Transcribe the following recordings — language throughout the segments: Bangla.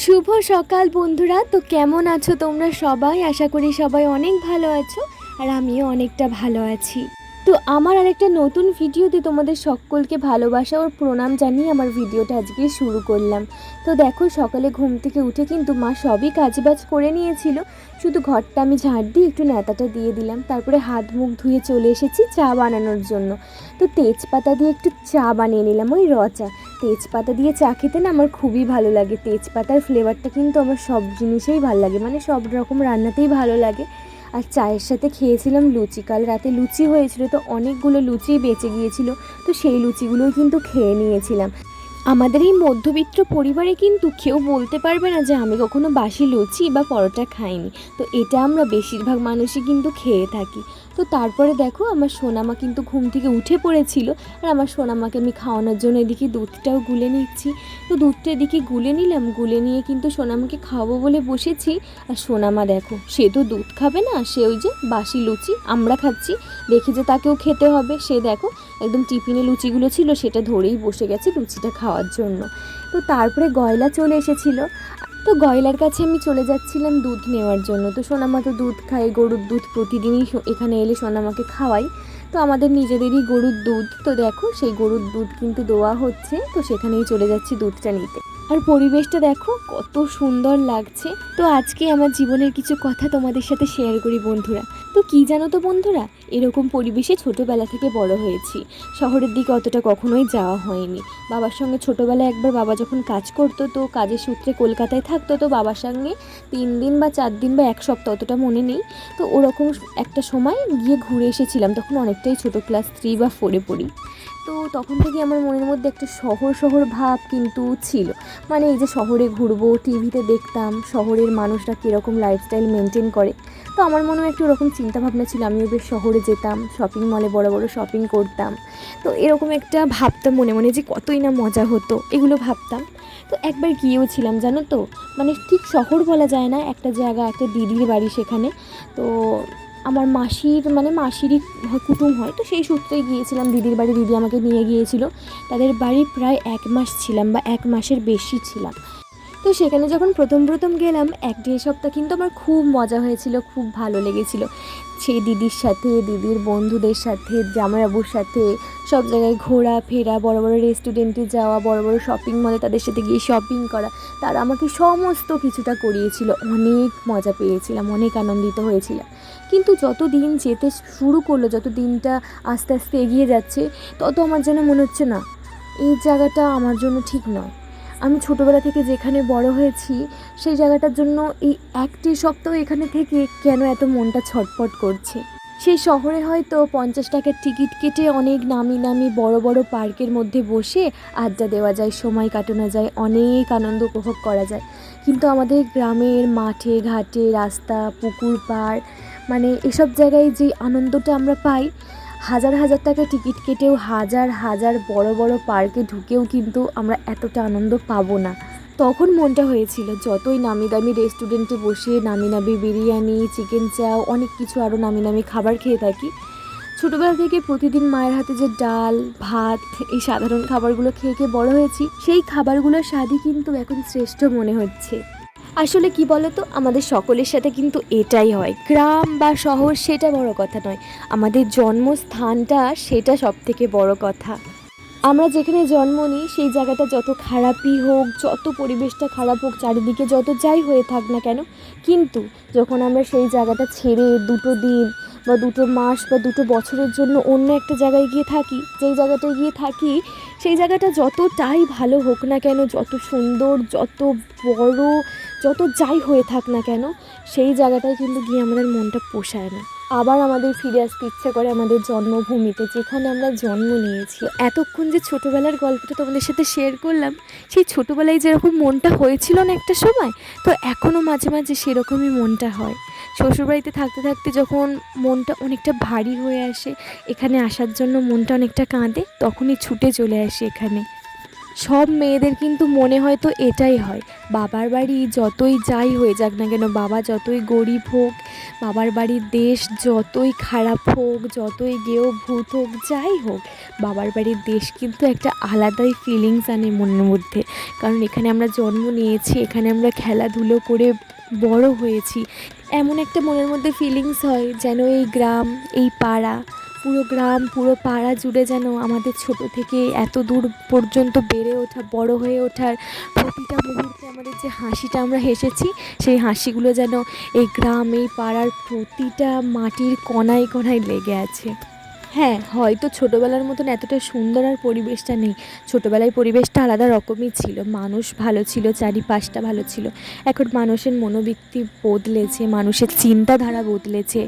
শুভ সকাল বন্ধুরা। তো কেমন আছো তোমরা সবাই? আশা করি সবাই অনেক ভালো আছো, আর আমিও অনেকটা ভালো আছি। তো আমার আরেকটা নতুন ভিডিওতে তোমাদের সকলকে ভালোবাসা ও প্রণাম জানিয়ে আমার ভিডিওটা আজকে শুরু করলাম। তো দেখো, সকালে ঘুম থেকে উঠে কিন্তু মা সবই কাজবাজ করে নিয়েছিল, শুধু ঘরটা আমি ঝাড় দিয়ে একটু ন্যাতাটা দিয়ে দিলাম। তারপরে হাত মুখ ধুয়ে চলে এসেছি চা বানানোর জন্য। তো তেজপাতা দিয়ে একটু চা বানিয়ে নিলাম, ওই র চা। তেজপাতা দিয়ে চা খেতে না আমার খুবই ভালো লাগে। তেজপাতার ফ্লেভারটা কিন্তু আমার সব জিনিসেই ভালো লাগে, মানে সব রকম রান্নাতেই ভালো লাগে। আর চায়ের সাথে খেয়েছিলাম লুচি। কাল রাতে লুচি হয়েছিল, তো অনেকগুলো লুচি বেঁচে গিয়েছিল, তো সেই লুচিগুলোই কিন্তু খেয়ে নিয়েছিলাম। আমাদের এই মধ্যবিত্ত পরিবারে কিন্তু কেউ বলতে পারবে না যে আমি কখনো বাসি লুচি বা পরোটা খাইনি। তো এটা আমরা বেশিরভাগ মানুষই কিন্তু খেয়ে থাকি। তো তারপরে দেখো, আমার সোনামা কিন্তু ঘুম থেকে উঠে পড়েছিল, আর আমার সোনামাকে আমি খাওয়ানোর জন্য এদিকে দুধটাও গুলে নিচ্ছি। তো দুধটা এদিকে গুলে নিলাম, গুলে নিয়ে কিন্তু সোনামাকে খাওয়াবো বলে বসেছি। আর সোনামা দেখো, সে তো দুধ খাবে না, সে ওই যে বাসি লুচি আমরা খাচ্ছি দেখি যে তাকেও খেতে হবে, সে দেখো একদম টিফিনে লুচিগুলো ছিল সেটা ধরেই বসে গেছে লুচিটা খাওয়ার জন্য। তো তারপরে গয়লা চলে এসেছিল, তো গয়লার কাছে আমি চলে যাচ্ছিলাম দুধ নেওয়ার জন্য। তো সোনামা তো দুধ খায়, গরুর দুধ প্রতিদিনই এখানে এলে সোনামাকে খাওয়াই। তো আমাদের নিজেদেরই গরুর দুধ, তো দেখো সেই গরুর দুধ কিন্তু দোয়া হচ্ছে, তো সেখানেই চলে যাচ্ছি দুধটা নিতে। আর পরিবেশটা দেখো কত সুন্দর লাগছে। তো আজকে আমার জীবনের কিছু কথা তোমাদের সাথে শেয়ার করি বন্ধুরা। তো কি জানো তো বন্ধুরা, এরকম পরিবেশে ছোটোবেলা থেকে বড় হয়েছি। শহরের দিকে অতটা কখনোই যাওয়া হয়নি। বাবার সঙ্গে ছোটোবেলায় একবার বাবা যখন কাজ করতো, তো কাজের সূত্রে কলকাতায় থাকতো, তো বাবার সঙ্গে 3 দিন বা 4 দিন বা 1 সপ্তাহ, অতটা মনে নেই। তো ওরকম একটা সময় গিয়ে ঘুরে এসেছিলাম, তখন অনেকটাই ছোটো, ক্লাস 3 বা 4-এ পড়ি। তো তখন থেকে আমার মনের মধ্যে একটা শহর শহর ভাব কিন্তু ছিল। মানে এই যে শহরে ঘুরবো, টিভিতে দেখতাম শহরের মানুষরা কীরকম লাইফস্টাইল মেনটেন করে। তো আমার মনেও একটু ওরকম চিন্তাভাবনা ছিল, আমিও বেশ শহরে যেতাম, শপিং মলে বড় বড় শপিং করতাম। তো এরকম একটা ভাবতাম মনে মনে যে কতই না মজা হতো, এগুলো ভাবতাম। তো একবার গিয়েও ছিলাম জানো তো, মানে ঠিক শহর বলা যায় না, একটা জায়গা, একটা দিদির বাড়ি সেখানে। তো আমার মাসিরই কুটুম হয়, তো সেই সূত্রেই গিয়েছিলাম দিদির বাড়ি। দিদি আমাকে নিয়ে গিয়েছিল, তাদের বাড়ি প্রায় 1 মাস ছিলাম বা 1 মাসের বেশি ছিলাম। তো সেখানে যখন প্রথম প্রথম গেলাম, 1-1.5 সপ্তাহ কিন্তু আমার খুব মজা হয়েছিল, খুব ভালো লেগেছিল। সেই দিদির সাথে, দিদির বন্ধুদের সাথে, জামাইবাবুর সাথে সব জায়গায় ঘোরা ফেরা, বড় বড় রেস্টুরেন্টে যাওয়া, বড় বড় শপিং মলে তাদের সাথে গিয়ে শপিং করা। তারা আমাকে সমস্ত কিছুটা করিয়েছিল, অনেক মজা পেয়েছিলাম, অনেক আনন্দিত হয়েছিলাম। কিন্তু যত দিন যেতে শুরু করলো, যত দিনটা আস্তে আস্তে এগিয়ে যাচ্ছে, তত আমার যেন মনে হচ্ছে না, এই জায়গাটা আমার জন্য ঠিক নয়। আমি ছোটোবেলা থেকে যেখানে বড় হয়েছি, সেই জায়গাটার জন্য এই 1 সপ্তাহ এখানে থেকে কেন এত মনটা ছটফট করছে। সেই শহরে হয়তো 50 টাকার টিকিট কেটে অনেক নামি নামি বড় বড় পার্কের মধ্যে বসে আড্ডা দেওয়া যায়, সময় কাটানো যায়, অনেক আনন্দ উপভোগ করা যায়। কিন্তু আমাদের গ্রামের মাঠে ঘাটে, রাস্তা, পুকুর পাড়, মানে এসব জায়গায় যে আনন্দটা আমরা পাই, হাজার হাজার টাকা টিকিট কেটেও, হাজার হাজার বড় বড় পার্কে ঢুকেও কিন্তু আমরা এতটা আনন্দ পাবো না। তখন মনটা হয়েছিল যতই নামি দামি রেস্টুরেন্টে বসে নামি নামি বিরিয়ানি, চিকেন চাও, অনেক কিছু আরও নামি নামি খাবার খেয়ে থাকি, ছোটোবেলা থেকে প্রতিদিন মায়ের হাতে যে ডাল ভাত, এই সাধারণ খাবারগুলো খেয়ে খেয়ে বড় হয়েছি, সেই খাবারগুলোর স্বাদই কিন্তু এখন শ্রেষ্ঠ মনে হচ্ছে। আসলে কি বলতো, আমাদের সকলের সাথে কিন্তু এটাই হয়। গ্রাম বা শহর সেটা বড় কথা নয়, আমাদের জন্মস্থানটা সেটা সবথেকে বড় কথা। আমরা যেখানে জন্ম নিই সেই জায়গাটা যত খারাপই হোক, যত পরিবেশটা খারাপ হোক, চারিদিকে যত যাই হয়ে থাক না কেন, কিন্তু যখন আমরা সেই জায়গাটা ছেড়ে 2 দিন বা 2 মাস বা 2 বছরের জন্য অন্য একটা জায়গায় গিয়ে থাকি, যেই জায়গাটায় গিয়ে থাকি সেই জায়গাটা যতটাই ভালো হোক না কেন, যত সুন্দর, যত বড়, যত যাই হয়ে থাক না কেন, সেই জায়গাটায় কিন্তু গিয়ে আমাদের মনটা পোষায় না। আবার আমাদের ফিরে আসতে ইচ্ছে করে আমাদের জন্মভূমিতে, যেখানে আমরা জন্ম নিয়েছি। এতক্ষণ যে ছোটোবেলার গল্পটা তোমাদের সাথে শেয়ার করলাম, সেই ছোটোবেলায় যেরকম মনটা হয়েছিল না একটা সময়, তো এখনও মাঝে মাঝে সেরকমই মনটা হয়। শ্বশুরবাড়িতে থাকতে থাকতে যখন মনটা অনেকটা ভারী হয়ে আসে, এখানে আসার জন্য মনটা অনেকটা কাঁদে, তখনই ছুটে চলে আসে এখানে। সব মেয়েদের কিন্তু মনে হয় তো এটাই হয়, বাবার বাড়ি যতই যাই হয়ে যাক না কেন, বাবা যতই গরিব হোক, বাবার বাড়ির দেশ যতই খারাপ হোক, যতই গেও ভূত হোক, যাই হোক, বাবার বাড়ির দেশ কিন্তু একটা আলাদাই ফিলিংস আনে মনের মধ্যে। কারণ এখানে আমরা জন্ম নিয়েছি, এখানে আমরা খেলাধুলো করে বড় হয়েছি। এমন একটা মনের মধ্যে ফিলিংস হয় যেন এই গ্রাম, এই পাড়া, পুরো গ্রাম পুরো পাড়া জুড়ে যেন আমাদের ছোট থেকে এত দূর পর্যন্ত বেড়ে ওঠা, বড় হয়ে ওঠার প্রতিটা মুহূর্তে আমাদের যে হাসিটা আমরা হেসেছি, সেই হাসিগুলো যেন এই গ্রাম, এই পাড়ার প্রতিটা মাটির কণায় কণায় লেগে আছে। হ্যাঁ, হয়তো ছোটোবেলার মতন এতটা সুন্দর আর পরিবেশটা নেই। ছোটোবেলায় পরিবেশটা আলাদা রকমই ছিল, মানুষ ভালো ছিল, চারিপাশটা ভালো ছিল। এখন মানুষের মনোবৃত্তি বদলেছে, মানুষের চিন্তাধারা বদলেছে।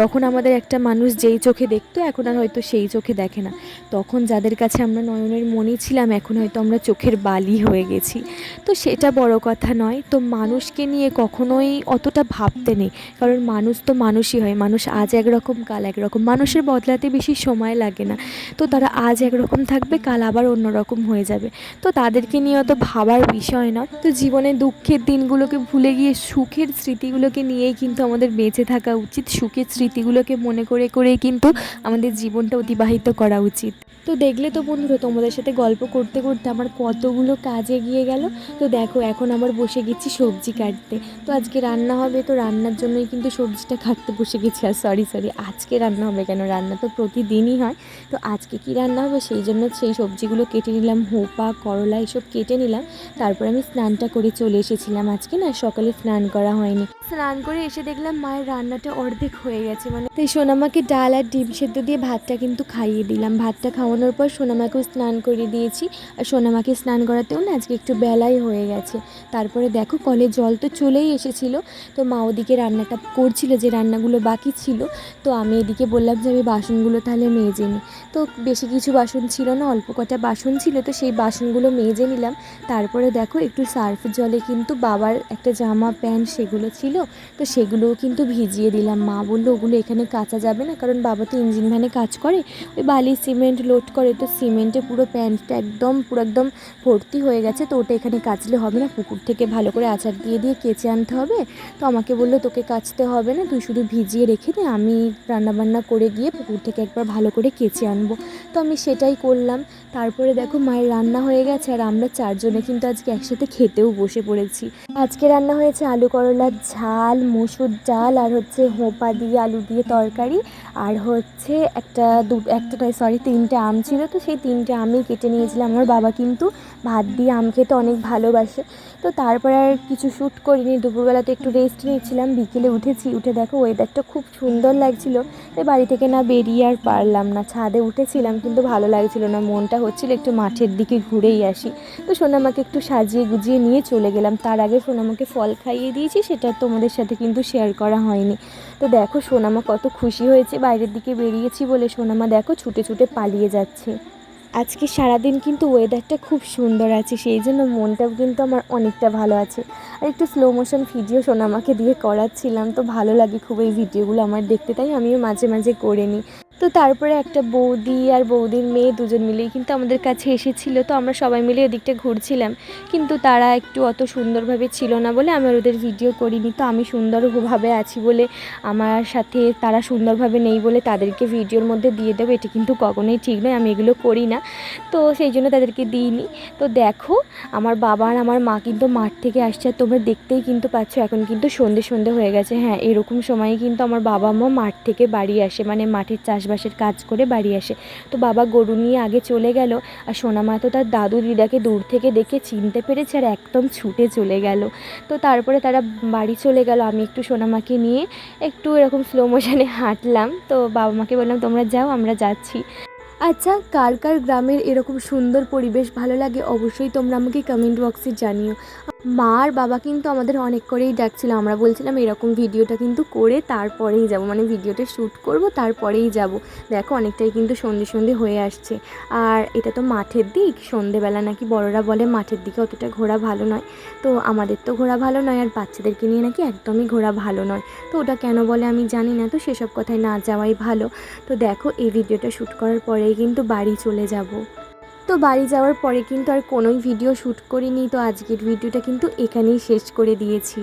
তখন আমাদের একটা মানুষ যেই চোখে দেখতো, এখন আর হয়তো সেই চোখে দেখে না। তখন যাদের কাছে আমরা নয়নের মণি ছিলাম, এখন হয়তো আমরা চোখের বালি হয়ে গেছি। তো সেটা বড় কথা নয়। তো মানুষকে নিয়ে কখনোই অতটা ভাবতে নেই, কারণ মানুষ তো মানুষই হয়। মানুষ আজ একরকম কাল একরকম, মানুষের বদলাতে বেশি সময় লাগে না। তো তারা আজ একরকম থাকবে, কাল আবার অন্যরকম হয়ে যাবে। তো তাদেরকে নিয়ে অত ভাবার বিষয় নয়। তো জীবনে দুঃখের দিনগুলোকে ভুলে গিয়ে সুখের স্মৃতিগুলোকে নিয়েই কিন্তু আমাদের বেঁচে থাকা উচিত। সুখের স্মৃতিগুলোকে মনে করে করেই কিন্তু আমাদের জীবনটা অতিবাহিত করা উচিত। তো দেখলে তো বন্ধুরা, তোমাদের সাথে গল্প করতে করতে আমার কতগুলো কাজ এগিয়ে গেল। তো দেখো, এখন আবার বসে গেছি সবজি কাটতে। তো আজকে রান্না হবে, তো রান্নার জন্যই কিন্তু সবজিটা কাটতে বসে গেছি। আর সরি, আজকে রান্না হবে কেন, রান্না তো প্রতিদিনই হয়। তো আজকে কি রান্না হবে সেই জন্য সেই সবজিগুলো কেটে নিলাম, হোপা করলা এসব কেটে নিলাম। তারপর আমি স্নানটা করে চলে এসেছিলাম। আজকে না সকালে স্নান করা হয়নি, স্নান করে এসে দেখলাম মায়ের রান্নাটা অর্ধেক হয়ে গেছে। মানে তাই সোনামাকে ডাল আর ডিম সেদ্ধ দিয়ে ভাতটা কিন্তু খাইয়ে দিলাম। ভাতটা খাওয়ানোর পর সোনামাকেও স্নান করে দিয়েছি। আর সোনামাকে স্নান করাতেও না আজকে একটু বেলাই হয়ে গেছে। তারপরে দেখো, কলে জল তো চলেই এসেছিলো। তো মা ওদিকে রান্নাটা করছিল, যে রান্নাগুলো বাকি ছিল। তো আমি এদিকে বললাম যে আমি বাসনগুলো তাহলে মেজে নিই। তো বেশি কিছু বাসন ছিল না, অল্প কটা বাসন ছিল, তো সেই বাসনগুলো মেজে নিলাম। তারপরে দেখো, একটু সার্ফ জলে কিন্তু বাবার একটা জামা প্যান্ট সেগুলো ছিল, তো সেগুলোও কিন্তু ভিজিয়ে দিলাম। মা বললো ওগুলো এখানে কাচা যাবে না, কারণ বাবা তো ইঞ্জিন ভ্যানে কাজ করে, ওই বালি সিমেন্ট লোড করে, তো সিমেন্টে পুরো প্যান্টটা একদম ভর্তি হয়ে গেছে। তো ওটা এখানে কাচলে হবে না, পুকুর থেকে ভালো করে আচার দিয়ে কেচে আনতে হবে। তো আমাকে বললো তোকে কাচতে হবে না, তুই শুধু ভিজিয়ে রেখে দে, আমি রান্নাবান্না করে গিয়ে পুকুর থেকে একবার ভালো করে কেচে আনবো। তো আমি সেটাই করলাম। তারপরে দেখো, মায়ের রান্না হয়ে গেছে, আর আমরা চারজনে কিন্তু আজকে একসাথে খেতেও বসে পড়েছি। আজকে রান্না হয়েছে আলু করলার ঝাল, মসুর ডাল, আর হচ্ছে হোপা দিয়ে আলু দিয়ে তরকারি, আর হচ্ছে তিনটে আম ছিল, তো সেই তিনটে আমই কেটে নিয়েছিলাম। আমার বাবা কিন্তু ভাত দিয়ে আম খেতে অনেক ভালোবাসে। তো তারপরে আর কিছু শ্যুট করিনি, দুপুরবেলাতে একটু রেস্ট নিয়েছিলাম। বিকেলে উঠেছি, উঠে দেখো ওয়েদারটা খুব সুন্দর লাগছিল। তাই বাড়ি থেকে না বেরিয়ে আর পারলাম না, ছাদে উঠেছিলাম কিন্তু ভালো লাগছিল না, মনটা হচ্ছিল একটু মাঠের দিকে ঘুরেই আসি। তো সোনামাকে একটু সাজিয়ে গুজিয়ে নিয়ে চলে গেলাম। তার আগে সোনামাকে ফল খাইয়ে দিয়েছি, সেটা তোমাদের সাথে কিন্তু শেয়ার করা হয়নি। তো দেখো সোনামা কত খুশি হয়েছে, বাইরের দিকে বেরিয়েছি বলে সোনামা দেখো ছুটে ছুটে পালিয়ে যাচ্ছে। আজকে সারাদিন কিন্তু ওয়েদারটা খুব সুন্দর আছে, সেই জন্য মনটাও কিন্তু আমার অনেকটা ভালো আছে। আর একটু স্লো মোশন ভিডিও সোনামাকে দিয়ে করাচ্ছিলাম, তো ভালো লাগে খুব এই ভিডিওগুলো আমার দেখতে, তাই আমিও মাঝে মাঝে করে নিই। তো তারপরে একটা বৌদি আর বৌদির মেয়ে দুজন মিলেই কিন্তু আমাদের কাছে এসেছিলো। তো আমরা সবাই মিলে ওদিকটা ঘুরছিলাম, কিন্তু তারা একটু অত সুন্দরভাবে ছিল না বলে আমি আর ওদের ভিডিও করিনি। তো আমি সুন্দরভাবে আছি বলে, আমার সাথে তারা সুন্দরভাবে নেই বলে তাদেরকে ভিডিওর মধ্যে দিয়ে দেবো, এটা কিন্তু কখনোই ঠিক নয়, আমি এগুলো করি না। তো সেই জন্য তাদেরকে দিইনি। তো দেখো, আমার বাবা আর আমার মা কিন্তু মাঠ থেকে আসছে, আর তোমরা দেখতেই কিন্তু পাচ্ছ এখন কিন্তু সন্ধে হয়ে গেছে। হ্যাঁ, এরকম সময়ই কিন্তু আমার বাবা মা মাঠ থেকে বাড়ি আসে, মানে মাঠের চাষবাসের কাজ করে বাড়ি আসে। তো বাবা গরু নিয়ে আগে চলে গেল, আর সোনামা তো তার দাদু দিদাকে দূর থেকে দেখে চিনতে পেরেছে আর একদম ছুটে চলে গেল। তো তারপরে তারা বাড়ি চলে গেল, আমি একটু সোনামাকে নিয়ে একটু এরকম স্লো মোশনে হাঁটলাম। তো বাবা মাকে বললাম তোমরা যাও, আমরা যাচ্ছি। আচ্ছা, কার কার গ্রামের এরকম সুন্দর পরিবেশ ভালো লাগে অবশ্যই তোমরা আমাকে কমেন্ট বক্সে জানিও। মা আর বাবা কিন্তু আমাদের অনেক করেই ডাকছিল, আমরা বলছিলাম এরকম ভিডিওটা কিন্তু করে তারপরেই যাব, মানে ভিডিওটা শ্যুট করব তারপরেই যাব। দেখো অনেকটাই কিন্তু সন্ধে হয়ে আসছে, আর এটা তো মাঠের দিক, সন্ধেবেলা নাকি বড়রা বলে মাঠের দিকে অতটা ঘোরা ভালো নয়। তো আমাদের তো ঘোরা ভালো নয়, আর বাচ্চাদেরকে নিয়ে নাকি একদমই ঘোরা ভালো নয়। তো ওটা কেন বলে আমি জানি না, তো সেসব কথায় না যাওয়াই ভালো। তো দেখো, এই ভিডিওটা শ্যুট করার পরেই কিন্তু বাড়ি চলে যাব। তো বাড়ি যাওয়ার পরে কিন্তু আর কোনোই ভিডিও শ্যুট করিনি, তো আজকের ভিডিওটা কিন্তু এখানেই শেষ করে দিয়েছি।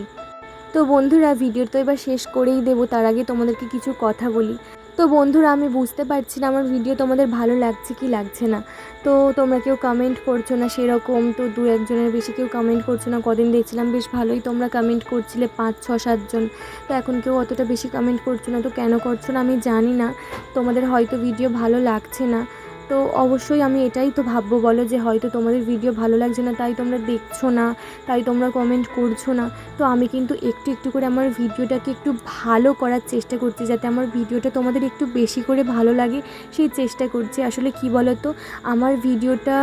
তো বন্ধুরা ভিডিও তো এবার শেষ করেই দেবো, তার আগে তোমাদেরকে কিছু কথা বলি। তো বন্ধুরা আমি বুঝতে পারছি না আমার ভিডিও তোমাদের ভালো লাগছে কি লাগছে না। তো তোমরা কেউ কমেন্ট করছো না সেরকম, তো 2-1 জনের বেশি কেউ কমেন্ট করছো না। কদিন দেখছিলাম বেশ ভালোই তোমরা কমেন্ট করছিলে, 5-6-7 জন। তো এখন কেউ অতটা বেশি কমেন্ট করছো না, তো কেন করছো না আমি জানি না। তোমাদের হয়তো ভিডিও ভালো লাগছে না, তো অবশ্যই আমি এটাই তো ভাববো বলো, যে হয়তো তোমাদের ভিডিও ভালো লাগছে না তাই তোমরা দেখছো না, তাই তোমরা কমেন্ট করছো না। তো আমি কিন্তু একটু একটু করে আমার ভিডিওটাকে একটু ভালো করার চেষ্টা করছি, যাতে আমার ভিডিওটা তোমাদের একটু বেশি করে ভালো লাগে সেই চেষ্টা করছি। আসলে কি বলো তো, আমার ভিডিওটা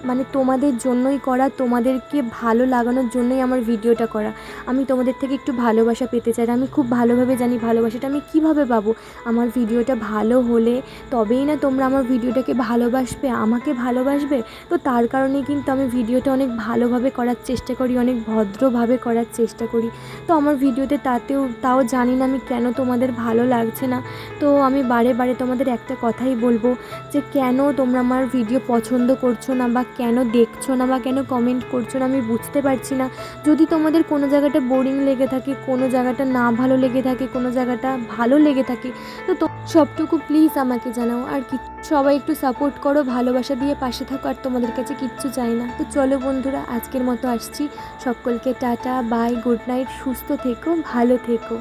মানে তোমাদের জন্যই করা, তোমাদেরকে ভালো লাগানোর জন্যই আমার ভিডিওটা করা। আমি তোমাদের থেকে একটু ভালোবাসা পেতে চাই। আমি খুব ভালোভাবে জানি ভালোবাসাটা আমি কিভাবে পাবো। আমার ভিডিওটা ভালো হলে তবেই না তোমরা আমার ভিডিওটাকে ভালোবাসবে, আমাকে ভালোবাসবে। তো তার কারণেই কিন্তু আমি ভিডিওটা অনেক ভালোভাবে করার চেষ্টা করি, অনেক ভদ্রভাবে করার চেষ্টা করি। তো আমার ভিডিওতে তাও জানি না আমি কেন তোমাদের ভালো লাগছে না। তো আমি বারে বারে তোমাদের একটা কথাই বলবো, যে কেন তোমরা আমার ভিডিও পছন্দ করছো না, বা কেন দেখছো না, বা কেন কমেন্ট করছো না আমি বুঝতে পারছি না। যদি তোমাদের কোনো জায়গাটা বোরিং লেগে থাকে, কোনো জায়গাটা না ভালো লেগে থাকে, কোনো জায়গাটা ভালো লেগে থাকে, তো সবটুকু প্লিজ আমাকে জানাও। আর কি সবাই একটু সাপোর্ট করো, ভালোবাসা দিয়ে পাশে থাকো, আর তোমাদের কাছে কিচ্ছু চাই না। তো চলো বন্ধুরা আজকের মতো আসছি, সকলকে টাটা বাই, গুড নাইট, সুস্থ থেকো, ভালো থেকো।